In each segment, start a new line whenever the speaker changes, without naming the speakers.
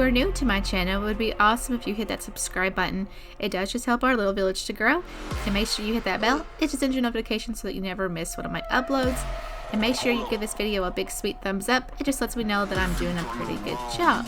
you're new to my channel, it would be awesome if you hit that subscribe button. It does just help our little village to grow. And make sure you hit that bell. It just sends you notifications so that you never miss one of my uploads. And make sure you give this video a big sweet thumbs up. It just lets me know that I'm doing a pretty good job.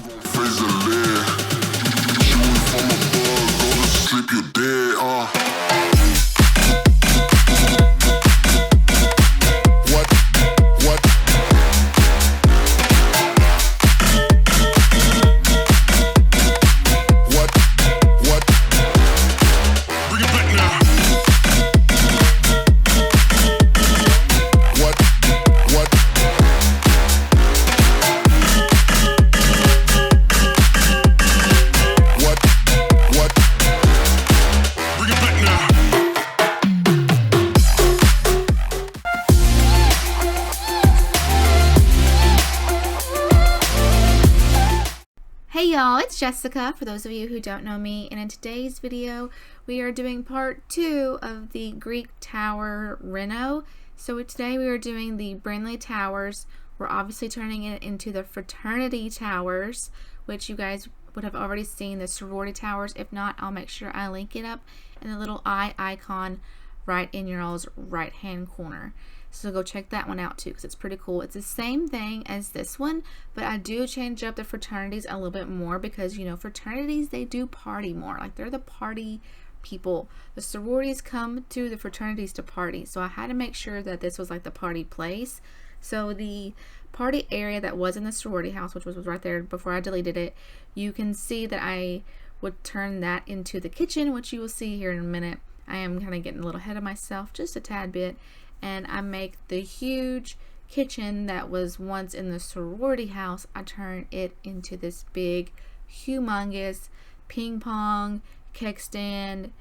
Hey y'all, it's Jessica, for those of you who don't know me, and in today's video we are doing part 2 of the Greek Tower reno. So today we are doing the Briny Towers. We're obviously turning it into the Fraternity Towers, which you guys would have already seen the sorority towers. If not, I'll make sure I link it up in the little eye icon right in your all's right hand corner. So go check that one out too, because it's pretty cool. It's the same thing as this one, but I do change up the fraternities a little bit more because, you know, fraternities, they do party more. Like, they're the party people. The sororities come to the fraternities to party. So I had to make sure that this was like the party place. So the party area that was in the sorority house, which was right there before I deleted it, you can see that I would turn that into the kitchen, which you will see here in a minute. I am kind of getting a little ahead of myself, just a tad bit. And I make the huge kitchen that was once in the sorority house, I turn it into this big, humongous ping pong, keg stand,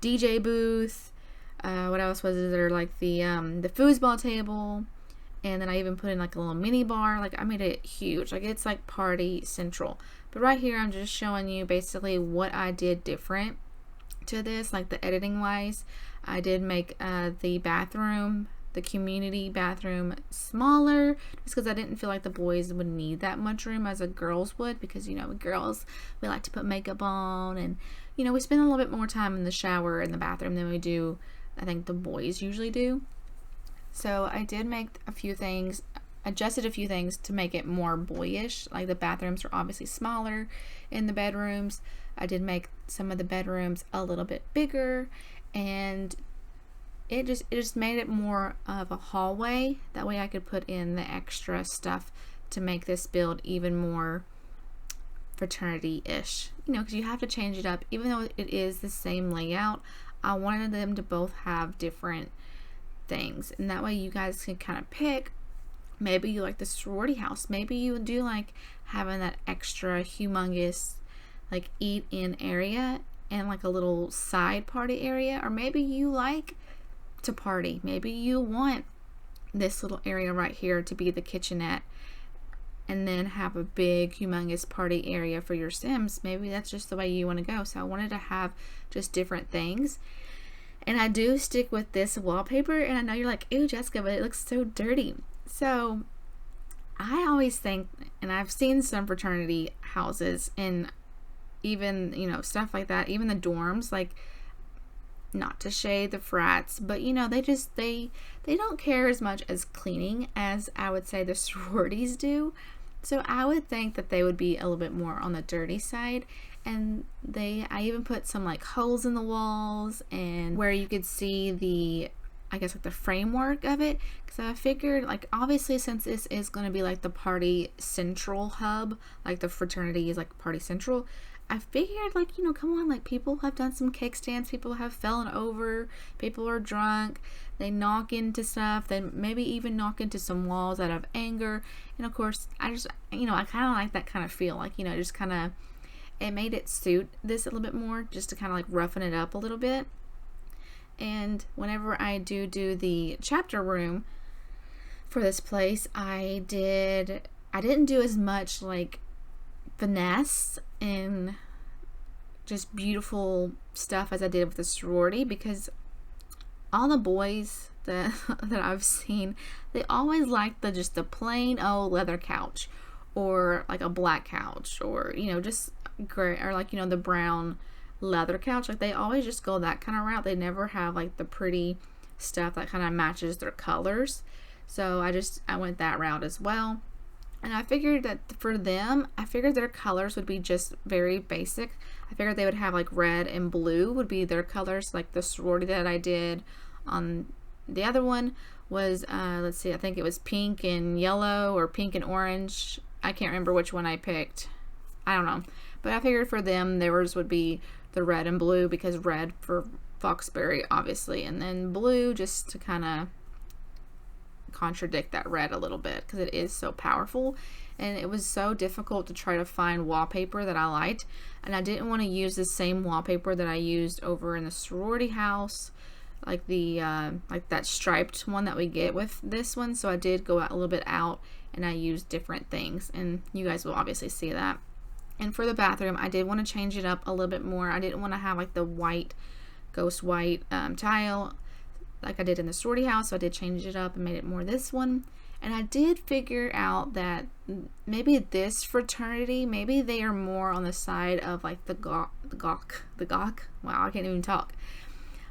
DJ booth. What else was there? Like the foosball table, and then I even put in like a little mini bar. Like, I made it huge. Like, it's like party central. But right here, I'm just showing you basically what I did different to this, like the editing wise. I did make the bathroom, the community bathroom, smaller, just because I didn't feel like the boys would need that much room as the girls would, because, you know, girls, we like to put makeup on, and, you know, we spend a little bit more time in the shower in the bathroom than we do, I think, the boys usually do. So I did make a few things, adjusted a few things to make it more boyish. Like, the bathrooms are obviously smaller in the bedrooms. I did make some of the bedrooms a little bit bigger, and it just made it more of a hallway. That way I could put in the extra stuff to make this build even more fraternity-ish. You know, because you have to change it up. Even though it is the same layout, I wanted them to both have different things. And that way you guys can kind of pick. Maybe you like the sorority house. Maybe you do like having that extra humongous like eat-in area and like a little side party area. Or maybe you like to party. Maybe you want this little area right here to be the kitchenette, and then have a big humongous party area for your Sims. Maybe that's just the way you want to go. So I wanted to have just different things. And I do stick with this wallpaper, and I know you're like, ew, Jessica, but it looks so dirty. So I always think, and I've seen some fraternity houses, and even, you know, stuff like that, even the dorms, like, not to shade the frats, but, you know, they don't care as much as cleaning as I would say the sororities do. So I would think that they would be a little bit more on the dirty side. And I even put some like holes in the walls, and where you could see the, I guess, like the framework of it, because I figured, like, obviously since this is going to be like the party central hub, like the fraternity is like party central, I figured, like, you know, come on, like, people have done some cake stands, people have fallen over, people are drunk, they knock into stuff, they maybe even knock into some walls out of anger. And of course, I just, you know, I kind of like that kind of feel, like, you know, just kind of, it made it suit this a little bit more, just to kind of like roughen it up a little bit. And whenever I do the chapter room for this place, I didn't do as much like finesse and just beautiful stuff as I did with the sorority, because all the boys that I've seen, they always like just the plain old leather couch, or like a black couch, or just gray, or like the brown leather couch. Like they always just go that kind of route. They never have like the pretty stuff that kind of matches their colors. So I went that route as well. And I figured that for them, I figured their colors would be just very basic. I figured they would have like red and blue would be their colors. Like the sorority that I did on the other one was, let's see, I think it was pink and yellow, or pink and orange. I can't remember which one I picked. I don't know. But I figured for them, theirs would be the red and blue, because red for Foxbury, obviously. And then blue just to kind of contradict that red a little bit, because it is so powerful. And it was so difficult to try to find wallpaper that I liked, and I didn't want to use the same wallpaper that I used over in the sorority house, like the like that striped one that we get with this one. So I did go out a little bit out, and I used different things, and you guys will obviously see that. And for the bathroom, I did want to change it up a little bit more. I didn't want to have like the white, ghost white tile like I did in the sorority house, so I did change it up and made it more this one. And I did figure out that maybe this fraternity, maybe they are more on the side of like the gawk. Wow, I can't even talk.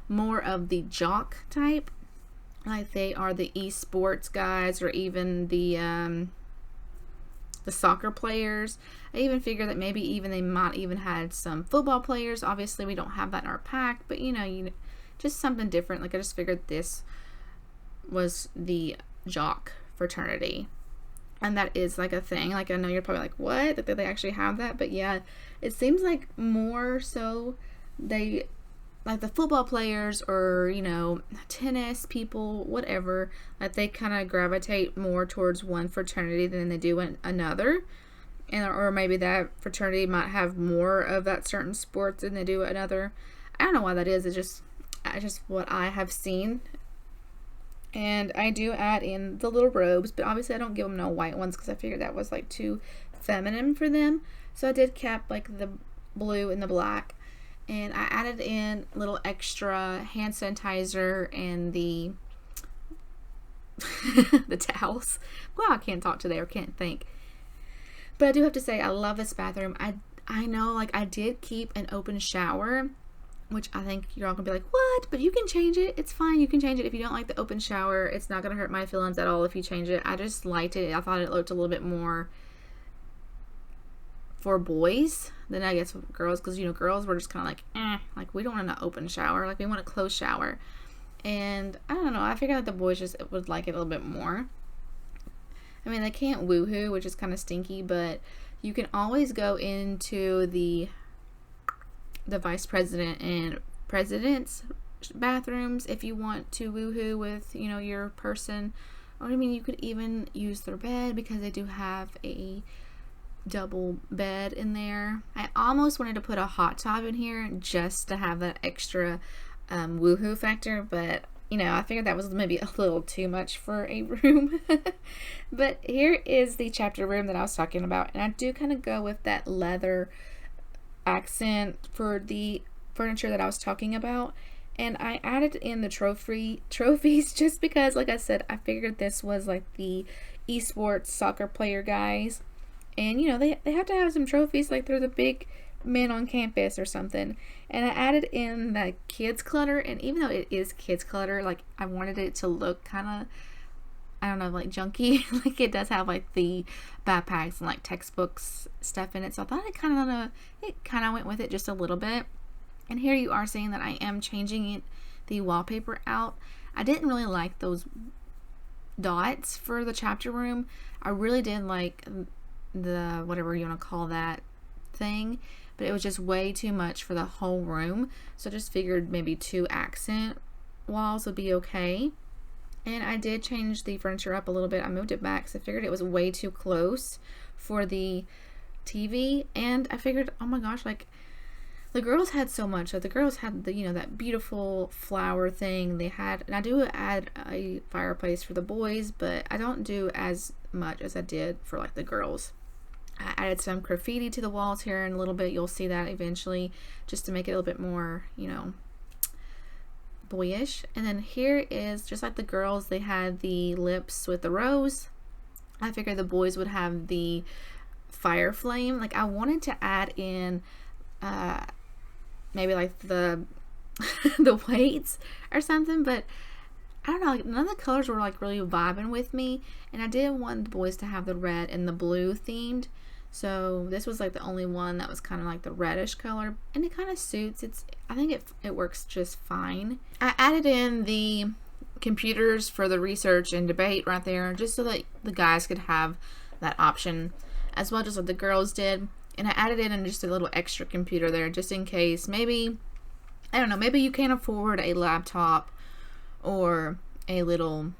More of the jock type. Like they are the esports guys, or even the soccer players. I even figured that maybe even they might even had some football players. Obviously, we don't have that in our pack, but just something different. Like I just figured this was the jock fraternity, and that is like a thing. Like I know you're probably like, what? That they actually have that? But yeah, it seems like more so they, like the football players, or tennis people, whatever, like they kind of gravitate more towards one fraternity than they do another. And or maybe that fraternity might have more of that certain sport than they do another. I don't know why that is. It's just what I have seen. And I do add in the little robes, but obviously I don't give them no white ones, because I figured that was like too feminine for them. So I did keep like the blue and the black, and I added in little extra hand sanitizer and the the towels. Wow, I can't talk today, or can't think. But I do have to say, I love this bathroom. I know, like, I did keep an open shower, which I think you're all gonna be like, what? But you can change it. It's fine. You can change it. If you don't like the open shower, it's not gonna hurt my feelings at all if you change it. I just liked it. I thought it looked a little bit more for boys than I guess girls, because girls were just kind of like, like we don't want an open shower. Like we want a closed shower. And I don't know. I figured that the boys just would like it a little bit more. I mean, they can't woohoo, which is kind of stinky, but you can always go into the vice president and president's bathrooms if you want to woohoo with, your person. Or I mean, you could even use their bed, because they do have a double bed in there. I almost wanted to put a hot tub in here just to have that extra woohoo factor, but I figured that was maybe a little too much for a room. But here is the chapter room that I was talking about, and I do kind of go with that leather accent for the furniture that I was talking about. And I added in the trophies just because, like I said, I figured this was like the esports soccer player guys, and they have to have some trophies, like they're the big men on campus or something. And I added in the kids clutter, and even though it is kids clutter, like I wanted it to look kind of, I don't know, like junky. Like it does have like the backpacks and like textbooks stuff in it, so I thought it kind of went with it just a little bit. And here you are seeing that I am changing the wallpaper out. I didn't really like those dots for the chapter room. I really did like the whatever you want to call that thing, but it was just way too much for the whole room. So I just figured maybe 2 accent walls would be okay. And I did change the furniture up a little bit. I moved it back because I figured it was way too close for the TV. And I figured, oh my gosh, like the girls had so much. So the girls had the, that beautiful flower thing they had. And I do add a fireplace for the boys, but I don't do as much as I did for like the girls. I added some graffiti to the walls here in a little bit. You'll see that eventually, just to make it a little bit more, boyish. And then here is just like the girls, they had the lips with the rose. I figured the boys would have the fire flame. Like, I wanted to add in maybe like the the weights or something, but I don't know, like, none of the colors were like really vibing with me, and I did want the boys to have the red and the blue themed. So this was like the only one that was kind of like the reddish color, and it kind of suits. I think it works just fine. I added in the computers for the research and debate right there, just so that the guys could have that option as well, just like the girls did. And I added in just a little extra computer there, just in case maybe, I don't know, maybe you can't afford a laptop or a little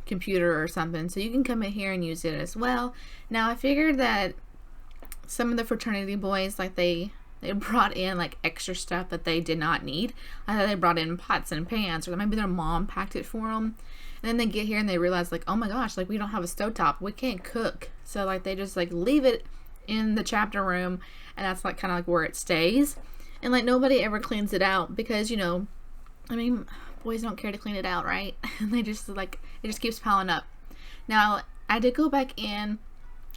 computer or something, so you can come in here and use it as well. Now I figured that some of the fraternity boys, like they brought in like extra stuff that they did not need. I thought they brought in pots and pans, or maybe their mom packed it for them, and then they get here and they realize like, oh my gosh, like we don't have a stovetop, we can't cook. So like they just like leave it in the chapter room, and that's like kind of like where it stays, and like nobody ever cleans it out because, you know, I mean, boys don't care to clean it out, right? And they just like, it just keeps piling up. Now I did go back in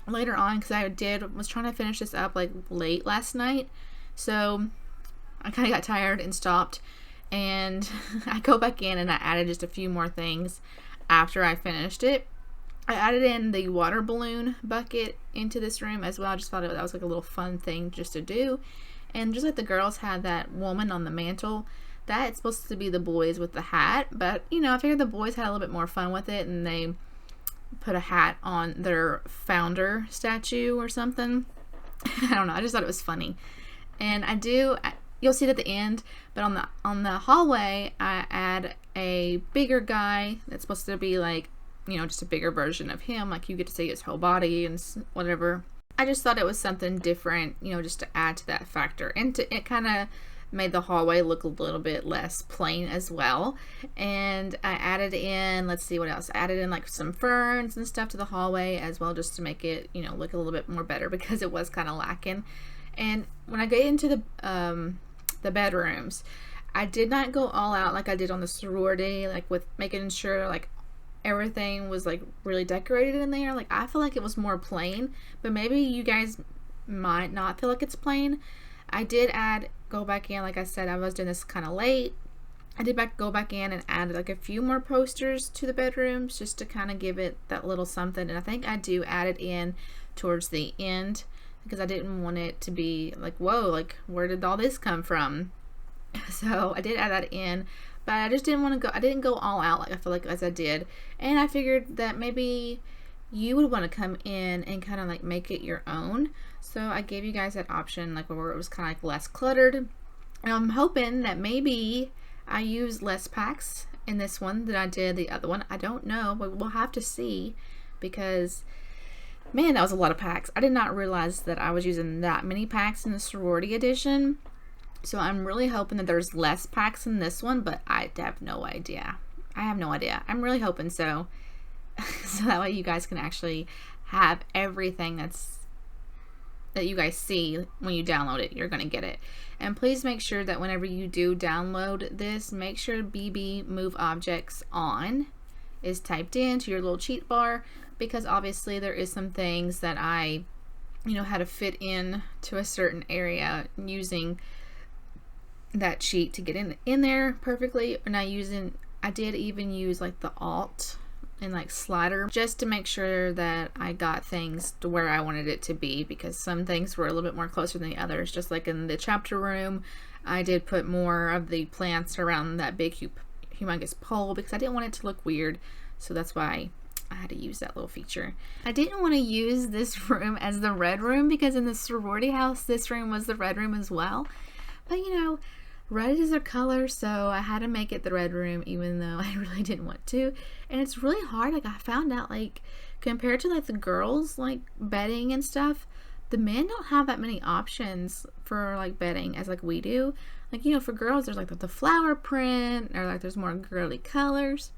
later on because I was trying to finish this up like late last night, so I kind of got tired and stopped, and I go back in and I added just a few more things after I finished it. I added in the water balloon bucket into this room as well. I just thought that was like a little fun thing just to do. And just like the girls had that woman on the mantle, that's supposed to be the boys with the hat, but you know, I figured the boys had a little bit more fun with it, and they put a hat on their founder statue or something. I don't know, I just thought it was funny. And you'll see it at the end, but on the hallway I add a bigger guy that's supposed to be like, you know, just a bigger version of him, like you get to see his whole body and whatever. I just thought it was something different, you know, just to add to that factor, and it kind of made the hallway look a little bit less plain as well. And I added in, let's see what else, I added in like some ferns and stuff to the hallway as well, just to make it, you know, look a little bit more better because it was kind of lacking. And when I get into the bedrooms, I did not go all out like I did on the sorority, like with making sure like everything was like really decorated in there. Like I feel like it was more plain, but maybe you guys might not feel like it's plain. I did go back in, like I said, I was doing this kind of late. I did go back in and add like a few more posters to the bedrooms just to kind of give it that little something. And I think I do add it in towards the end because I didn't want it to be like, whoa, like where did all this come from? So I did add that in, but I just didn't want to I didn't go all out like I feel like as I did. And I figured that maybe you would want to come in and kind of like make it your own. So I gave you guys that option, like where it was kind of like less cluttered. And I'm hoping that maybe I use less packs in this one than I did the other one. I don't know, but we'll have to see, because man, that was a lot of packs. I did not realize that I was using that many packs in the sorority edition. So I'm really hoping that there's less packs in this one, but I have no idea. I'm really hoping so. So that way you guys can actually have everything that you guys see when you download it. You're going to get it. And please make sure that whenever you do download this, make sure BB Move Objects On is typed into your little cheat bar, because obviously there is some things that I, you know, had to fit in to a certain area using that sheet to get in there perfectly. And I did even use like the Alt and like slider just to make sure that I got things to where I wanted it to be, because some things were a little bit more closer than the others. Just like in the chapter room, I did put more of the plants around that big humongous pole because I didn't want it to look weird, so that's why I had to use that little feature. I didn't want to use this room as the red room because in the sorority house this room was the red room as well, but you know, red is their color, so I had to make it the red room even though I really didn't want to. And it's really hard. Like I found out, like compared to like the girls like bedding and stuff, the men don't have that many options for like bedding as like we do. Like, you know, for girls there's like the flower print, or like there's more girly colors.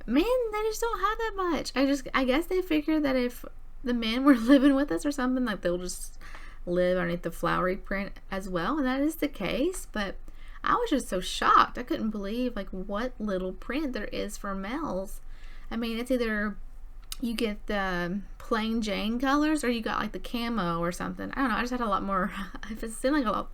Men, they just don't have that much. I guess they figure that if the men were living with us or something, like they'll just live underneath the flowery print as well, and that is the case. But I was just so shocked. I couldn't believe like what little print there is for males. I mean, it's either you get the plain Jane colors, or you got like the camo or something. I don't know. I just had a lot more. It seemed like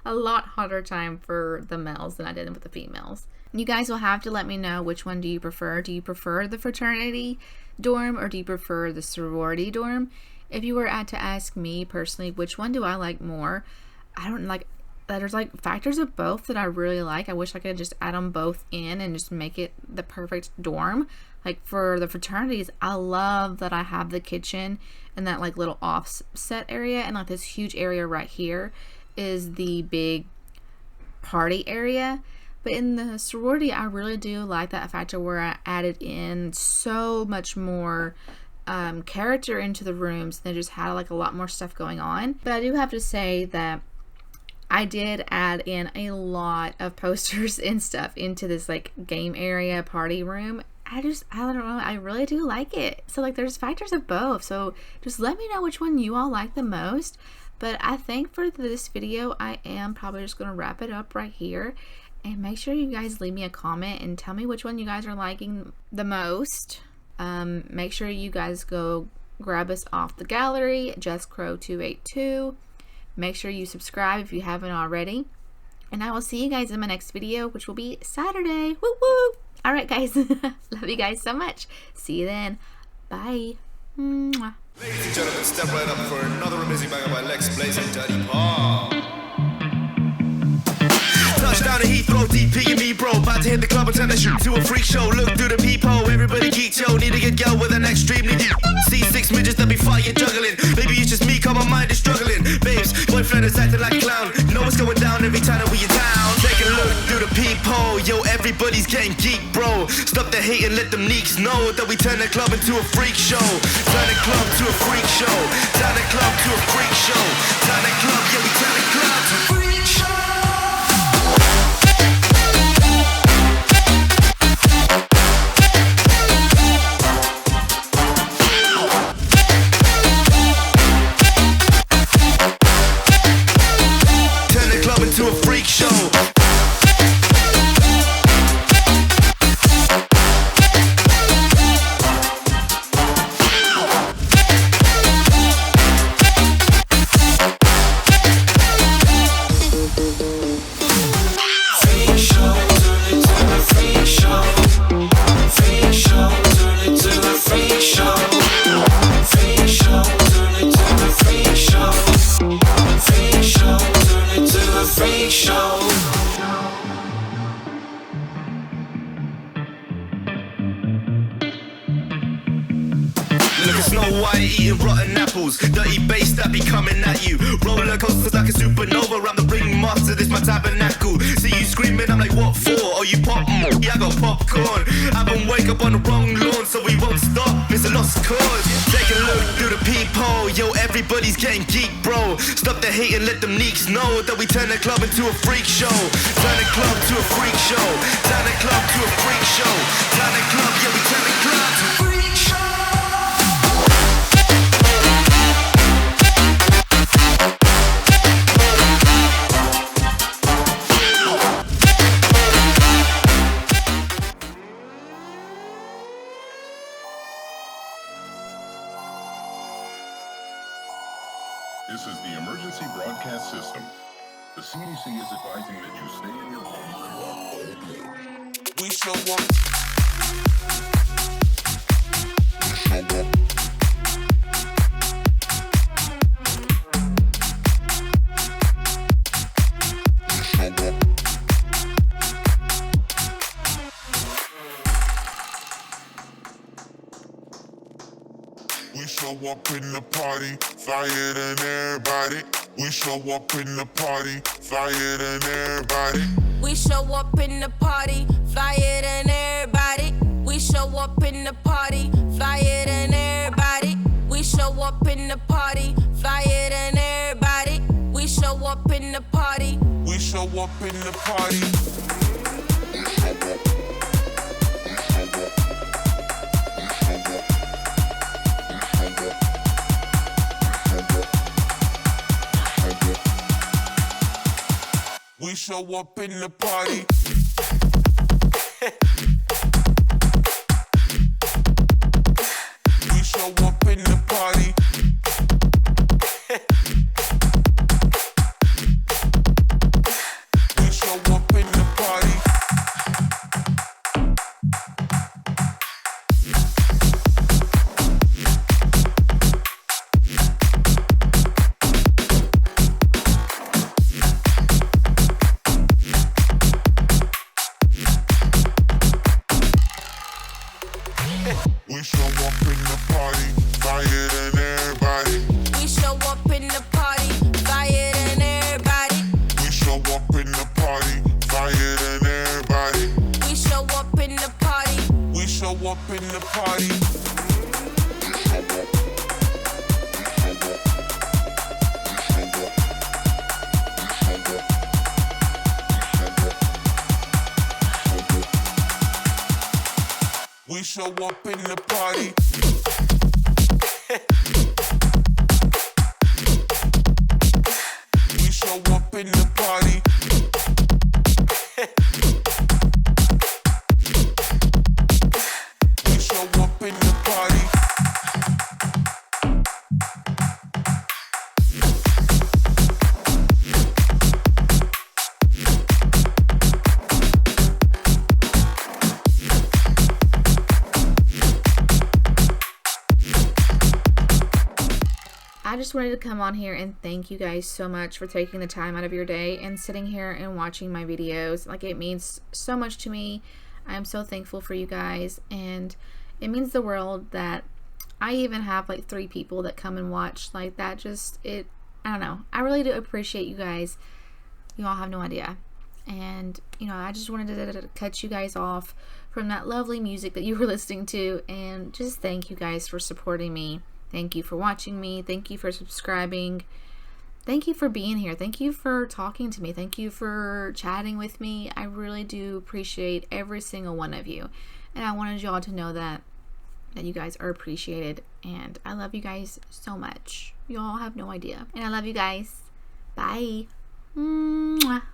a lot harder time for the males than I did with the females. You guys will have to let me know, which one do you prefer? Do you prefer the fraternity dorm, or do you prefer the sorority dorm? If you were to ask me personally, which one do I like more? I don't like. There's like factors of both that I really like. I wish I could just add them both in and just make it the perfect dorm. Like for the fraternities, I love that I have the kitchen and that like little offset area, and like this huge area right here is the big party area. But in the sorority, I really do like that factor where I added in so much more character into the rooms. They just had like a lot more stuff going on. But I do have to say that I did add in a lot of posters and stuff into this like game area party room. I don't know, I really do like it. So like there's factors of both. So just let me know which one you all like the most. But I think for this video, I am probably just going to wrap it up right here. And make sure you guys leave me a comment and tell me which one you guys are liking the most. Make sure you guys go grab us off the gallery, JessCrow282. Make sure you subscribe if you haven't already. And I will see you guys in my next video, which will be Saturday. Woo woo! Alright guys, love you guys so much. See you then. Bye. Mwah.
Ladies and gentlemen, step right up for another amazing banger by Lex Blaze and Dirty Paul. Touchdown to Heathrow, DP and me, bro. About to hit the club and turn the shit to a freak show. Look through the peephole, everybody geek, yo. Need to get girl with an extremely deep. See 6 midgets that be fighting, juggling. Maybe it's just me, cause my mind is struggling. Babes, boyfriend is acting like a clown. Know what's going down every time that we in town. Take a look through the peephole, yo. Everybody's getting geek, bro. Stop the hate and let them neeks know that we turn the club into a freak show. Turn the club to a freak show. Turn the club to a freak show. Turn the club, yeah, we turn the club to a freak show. To a freak show. Snow White eating rotten apples, dirty bass that be coming at you. Roller coasters like a supernova, I'm the ringmaster, this my tabernacle. See you screaming, I'm like, what for? Oh, you pop? Yeah, I got popcorn. I been wake up on the wrong lawn, so we won't stop, it's a lost cause. Take a look through the peephole, yo, everybody's getting geek, bro. Stop the hate and let them neeks know that we turn the club into a freak show. Turn the club to a freak show. Turn the club to a freak show. Turn the club, yeah, we turn the club to a freak show.
This is the emergency broadcast system. The CDC is advising that you stay in your home throughout. We show up.
We show up in the party, flyer than everybody. We show up in the party, flyer than everybody.
We show up in the party, flyer than everybody. We show up in the party, flyer than everybody. We show up in the party, flyer than everybody. We show up in the party.
We show up in the party. We show up in the party. We We show up in the party, flyer than everybody.
We show up in the party, flyer than everybody.
We show up in the party, flyer than everybody.
We show up in the party.
We show up in the party. We show up in the party. We show up in the party. We show up in the party.
I just wanted to come on here and thank you guys so much for taking the time out of your day and sitting here and watching my videos. Like, it means so much to me. I am so thankful for you guys, and it means the world that I even have like 3 people that come and watch. Like, that just, I don't know. I really do appreciate you guys. You all have no idea. And, you know, I just wanted to cut you guys off from that lovely music that you were listening to, and just thank you guys for supporting me. Thank you for watching me. Thank you for subscribing. Thank you for being here. Thank you for talking to me. Thank you for chatting with me. I really do appreciate every single one of you. And I wanted y'all to know that you guys are appreciated. And I love you guys so much. Y'all have no idea. And I love you guys. Bye. Mwah.